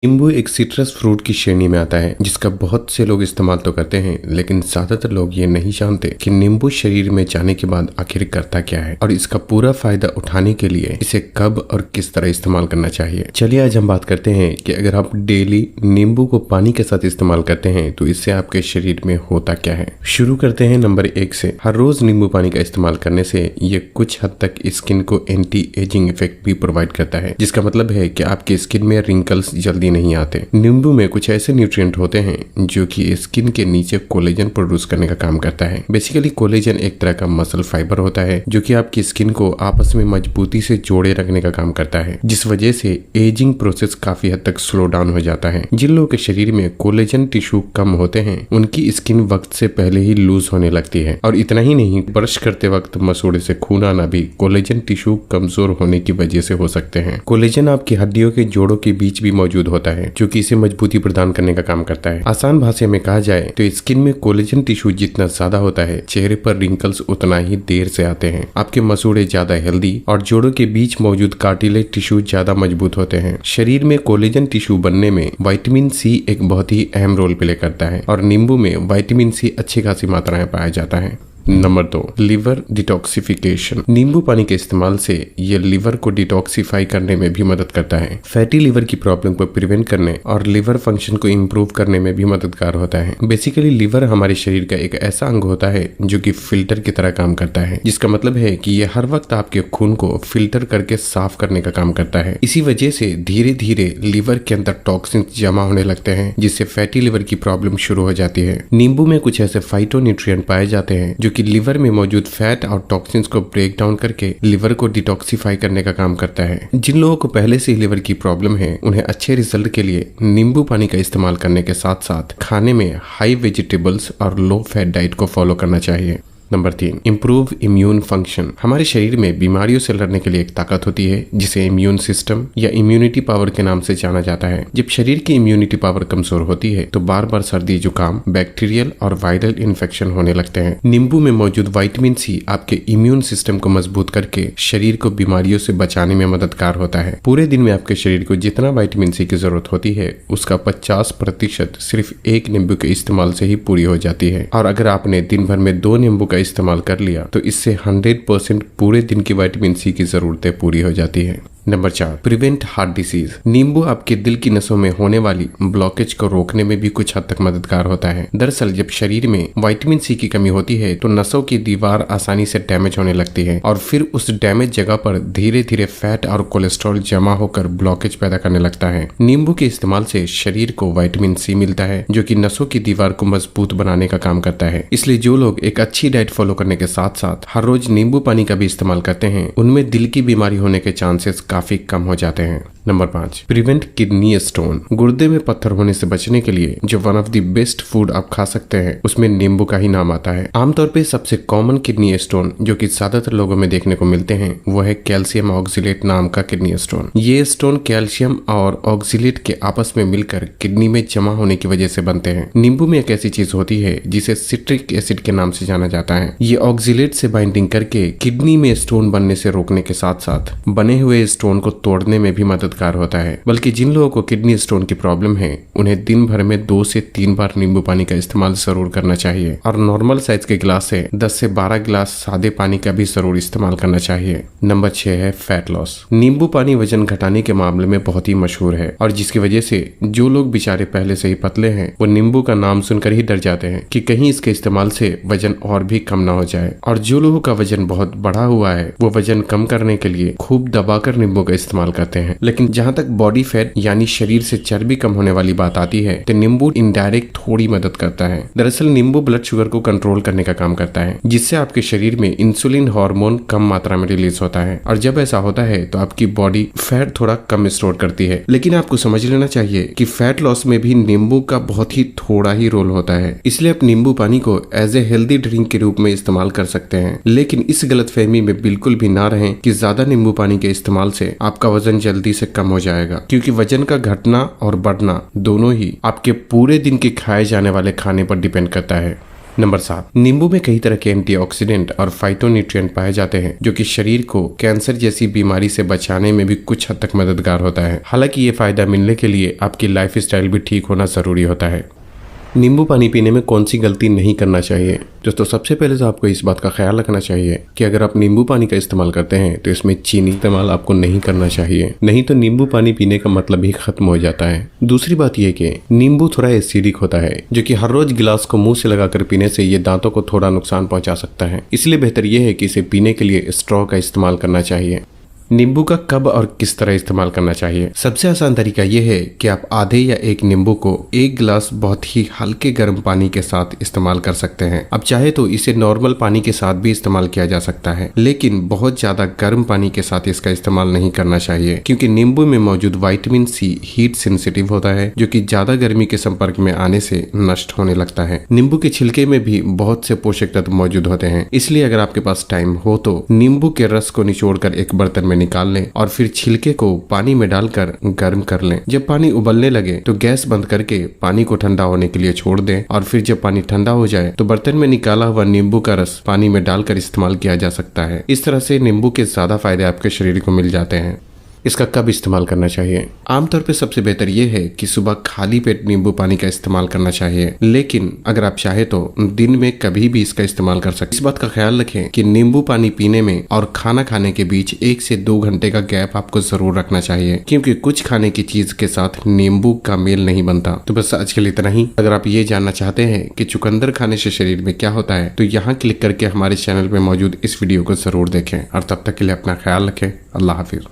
नींबू एक citrus fruit की श्रेणी में आता है जिसका बहुत से लोग इस्तेमाल तो करते हैं, लेकिन ज्यादातर लोग ये नहीं जानते कि नींबू शरीर में जाने के बाद आखिर करता क्या है और इसका पूरा फायदा उठाने के लिए इसे कब और किस तरह इस्तेमाल करना चाहिए। चलिए आज हम बात करते हैं कि अगर आप डेली नींबू को पानी के साथ इस्तेमाल करते हैं तो इससे आपके शरीर में होता क्या है। शुरू करते हैं नंबर 1 से। हर रोज नींबू पानी का इस्तेमाल करने से ये कुछ हद तक स्किन को एंटी एजिंग इफेक्ट भी प्रोवाइड करता है, जिसका मतलब है कि आपकी स्किन में रिंकल्स जल्दी नहीं आते। नींबू में कुछ ऐसे न्यूट्रिएंट होते हैं जो कि स्किन के नीचे कोलेजन प्रोड्यूस करने का काम करता है। बेसिकली कोलेजन एक तरह का मसल फाइबर होता है जो कि आपकी स्किन को आपस में मजबूती से जोड़े रखने का काम करता है, जिस वजह से एजिंग प्रोसेस काफी हद तक स्लो डाउन हो जाता है। जिन लोगों के शरीर में कोलेजन टिश्यू कम होते हैं उनकी स्किन वक्त से पहले ही लूज होने लगती है, और इतना ही नहीं, ब्रश करते वक्त मसूड़े से खून आना भी कोलेजन टिश्यू कमजोर होने की वजह से हो सकते हैं। कोलेजन आपकी हड्डियों के जोड़ों के बीच भी मौजूद होता है जो कि इसे मजबूती प्रदान करने का काम करता है। आसान भाषा में कहा जाए तो स्किन में कोलेजन टिश्यू जितना ज्यादा होता है, चेहरे पर रिंकल्स उतना ही देर से आते हैं। आपके मसूड़े ज्यादा हेल्दी और जोड़ों के बीच मौजूद कार्टिलेज टिश्यू ज्यादा मजबूत होते हैं। शरीर में कोलेजन टिश्यू बनने में विटामिन सी एक बहुत ही अहम रोल प्ले करता है और नींबू में विटामिन सी अच्छी खासी मात्रा में पाया जाता है। Number 2, liver detoxification. नींबू पानी के इस्तेमाल से ये लिवर को डिटॉक्सिफाई करने में भी मदद करता है। फैटी लिवर की प्रॉब्लम को प्रिवेंट करने और लिवर फंक्शन को इम्प्रूव करने में भी मददगार होता है। बेसिकली लिवर हमारे शरीर का एक ऐसा अंग होता है जो कि फिल्टर की तरह काम करता है, जिसका मतलब है कि ये हर वक्त आपके खून को फिल्टर करके साफ करने का काम करता है। इसी वजह से धीरे धीरे लिवर के अंदर टॉक्सिन्स जमा होने लगते हैं, जिससे फैटी लिवर की प्रॉब्लम शुरू हो जाती है। नींबू में कुछ ऐसे फाइटोन्यूट्रिएंट पाए जाते हैं जो कि लिवर में मौजूद फैट और टॉक्सिन्स को ब्रेक डाउन करके लिवर को डिटॉक्सिफाई करने का काम करता है। जिन लोगों को पहले से ही लिवर की प्रॉब्लम है उन्हें अच्छे रिजल्ट के लिए नींबू पानी का इस्तेमाल करने के साथ साथ खाने में हाई वेजिटेबल्स और लो फैट डाइट को फॉलो करना चाहिए। Number 3, improve immune function. हमारे शरीर में बीमारियों से लड़ने के लिए एक ताकत होती है जिसे इम्यून सिस्टम या इम्यूनिटी पावर के नाम से जाना जाता है। जब शरीर की इम्यूनिटी पावर कमजोर होती है तो बार बार सर्दी, जुकाम, बैक्टीरियल और वायरल इन्फेक्शन होने लगते हैं। नींबू में मौजूद विटामिन सी आपके इम्यून सिस्टम को मजबूत करके शरीर को बीमारियों से बचाने में मददगार होता है। पूरे दिन में आपके शरीर को जितना विटामिन सी की जरूरत होती है उसका 50% सिर्फ एक नींबू के इस्तेमाल से ही पूरी हो जाती है, और अगर आपने दिन भर में 2 नींबू इस्तेमाल कर लिया तो इससे 100% पूरे दिन की विटामिन सी की जरूरतें पूरी हो जाती है। Number 4, prevent heart disease. नींबू आपके दिल की नसों में होने वाली ब्लॉकेज को रोकने में भी कुछ हद तक मददगार होता है। दरअसल जब शरीर में विटामिन सी की कमी होती है तो नसों की दीवार आसानी से डैमेज होने लगती है और फिर उस डैमेज जगह पर धीरे धीरे फैट और कोलेस्ट्रॉल जमा होकर ब्लॉकेज पैदा करने लगता है। नींबू के इस्तेमाल से शरीर को विटामिन सी मिलता है जो कि नसों की दीवार को मजबूत बनाने का काम करता है। इसलिए जो लोग एक अच्छी डाइट फॉलो करने के साथ साथ हर रोज नींबू पानी का भी इस्तेमाल करते हैं उनमें दिल की बीमारी होने के चांसेस काफी कम हो जाते हैं। Number 5, prevent kidney stone. गुर्दे में पत्थर होने से बचने के लिए जो one of the best food आप खा सकते हैं उसमें नींबू का ही नाम आता है। आमतौर पे सबसे कॉमन किडनी स्टोन जो कि ज्यादातर लोगों में देखने को मिलते हैं वो है कैल्शियम ऑक्सिलेट नाम का किडनी स्टोन। ये स्टोन कैल्शियम और ऑक्सिलेट के आपस में मिलकर किडनी में जमा होने की वजह से बनते हैं। नींबू में एक ऐसी चीज होती है जिसे सिट्रिक एसिड के नाम से जाना जाता है। ये ऑक्सिलेट से बाइंडिंग करके किडनी में स्टोन बनने से रोकने के साथ साथ बने हुए स्टोन को तोड़ने में भी मददगार होता है। बल्कि जिन लोगों को किडनी स्टोन की प्रॉब्लम है उन्हें दिन भर में 2 से 3 बार नींबू पानी का इस्तेमाल जरूर करना चाहिए, और नॉर्मल साइज के गिलास से 10 से 12 गिलास सादे पानी का भी जरूर इस्तेमाल करना चाहिए। नंबर 6 है फैट लॉस। नींबू पानी वजन घटाने के मामले में बहुत ही मशहूर है, और जिसकी वजह से जो लोग बेचारे पहले से ही पतले हैं वो नींबू का नाम सुनकर ही डर जाते हैं कि कहीं इसके इस्तेमाल से वजन और भी कम ना हो जाए। और जो लोगों का वजन बहुत बढ़ा हुआ है वो वजन कम करने के लिए खूब दबाकर नींबू का इस्तेमाल करते हैं। लेकिन जहाँ तक बॉडी फैट यानी शरीर से चर्बी कम होने वाली बात आती है तो नींबू इनडायरेक्ट थोड़ी मदद करता है। दरअसल नींबू ब्लड शुगर को कंट्रोल करने का काम करता है, जिससे आपके शरीर में इंसुलिन हार्मोन कम मात्रा में रिलीज होता है, और जब ऐसा होता है तो आपकी बॉडी फैट थोड़ा कम स्टोर करती है। लेकिन आपको समझ लेना चाहिए कि फैट लॉस में भी नींबू का बहुत ही थोड़ा ही रोल होता है। इसलिए आप नींबू पानी को एज ए हेल्दी ड्रिंक के रूप में इस्तेमाल कर सकते हैं, लेकिन इस गलतफहमी में बिल्कुल भी ना रहें कि ज्यादा नींबू पानी के इस्तेमाल से आपका वजन जल्दी से कम हो जाएगा, क्योंकि वजन का घटना और बढ़ना दोनों ही आपके पूरे दिन के खाए जाने वाले खाने पर डिपेंड करता है। नंबर 7, नींबू में कई तरह के एंटीऑक्सीडेंट और फाइटोन्यूट्रिएंट पाए जाते हैं जो कि शरीर को कैंसर जैसी बीमारी से बचाने में भी कुछ हद तक मददगार होता है। हालांकि ये फायदा मिलने के लिए आपकी लाइफ स्टाइल भी ठीक होना जरूरी होता है। नींबू पानी पीने में कौन सी गलती नहीं करना चाहिए? दोस्तों, सबसे पहले तो आपको इस बात का ख्याल रखना चाहिए कि अगर आप नींबू पानी का इस्तेमाल करते हैं तो इसमें चीनी इस्तेमाल आपको नहीं करना चाहिए, नहीं तो नींबू पानी पीने का मतलब ही खत्म हो जाता है। दूसरी बात यह कि नींबू थोड़ा एसिडिक होता है जो कि हर रोज गिलास को मुंह से लगाकर पीने से ये दांतों को थोड़ा नुकसान पहुंचा सकता है। इसलिए बेहतर यह है कि इसे पीने के लिए स्ट्रॉ का इस्तेमाल करना चाहिए। नींबू का कब और किस तरह इस्तेमाल करना चाहिए? सबसे आसान तरीका यह है कि आप आधे या एक नींबू को एक गिलास बहुत ही हल्के गर्म पानी के साथ इस्तेमाल कर सकते हैं। अब चाहे तो इसे नॉर्मल पानी के साथ भी इस्तेमाल किया जा सकता है, लेकिन बहुत ज्यादा गर्म पानी के साथ इसका इस्तेमाल नहीं करना चाहिए क्योंकि नींबू में मौजूद विटामिन सी हीट सेंसिटिव होता है जो कि ज्यादा गर्मी के संपर्क में आने से नष्ट होने लगता है। नींबू के छिलके में भी बहुत से पोषक तत्व मौजूद होते हैं, इसलिए अगर आपके पास टाइम हो तो नींबू के रस को निचोड़कर एक बर्तन में निकाल लें और फिर छिलके को पानी में डालकर गर्म कर लें। जब पानी उबलने लगे तो गैस बंद करके पानी को ठंडा होने के लिए छोड़ दें और फिर जब पानी ठंडा हो जाए तो बर्तन में निकाला हुआ नींबू का रस पानी में डालकर इस्तेमाल किया जा सकता है। इस तरह से नींबू के ज्यादा फायदे आपके शरीर को मिल जाते हैं। इसका कब इस्तेमाल करना चाहिए? आमतौर पे सबसे बेहतर यह है कि सुबह खाली पेट नींबू पानी का इस्तेमाल करना चाहिए, लेकिन अगर आप चाहे तो दिन में कभी भी इसका इस्तेमाल कर सकते हैं। इस बात का ख्याल रखें कि नींबू पानी पीने में और खाना खाने के बीच 1 से 2 घंटे का गैप आपको जरूर रखना चाहिए क्योंकि कुछ खाने की चीज के साथ नींबू का मेल नहीं बनता। तो बस आज के लिए इतना ही। अगर आप ये जानना चाहते हैं कि चुकंदर खाने से शरीर में क्या होता है तो यहाँ क्लिक करके हमारे चैनल में मौजूद इस वीडियो को जरूर देखें और तब तक के लिए अपना ख्याल रखें। अल्लाह हाफिज।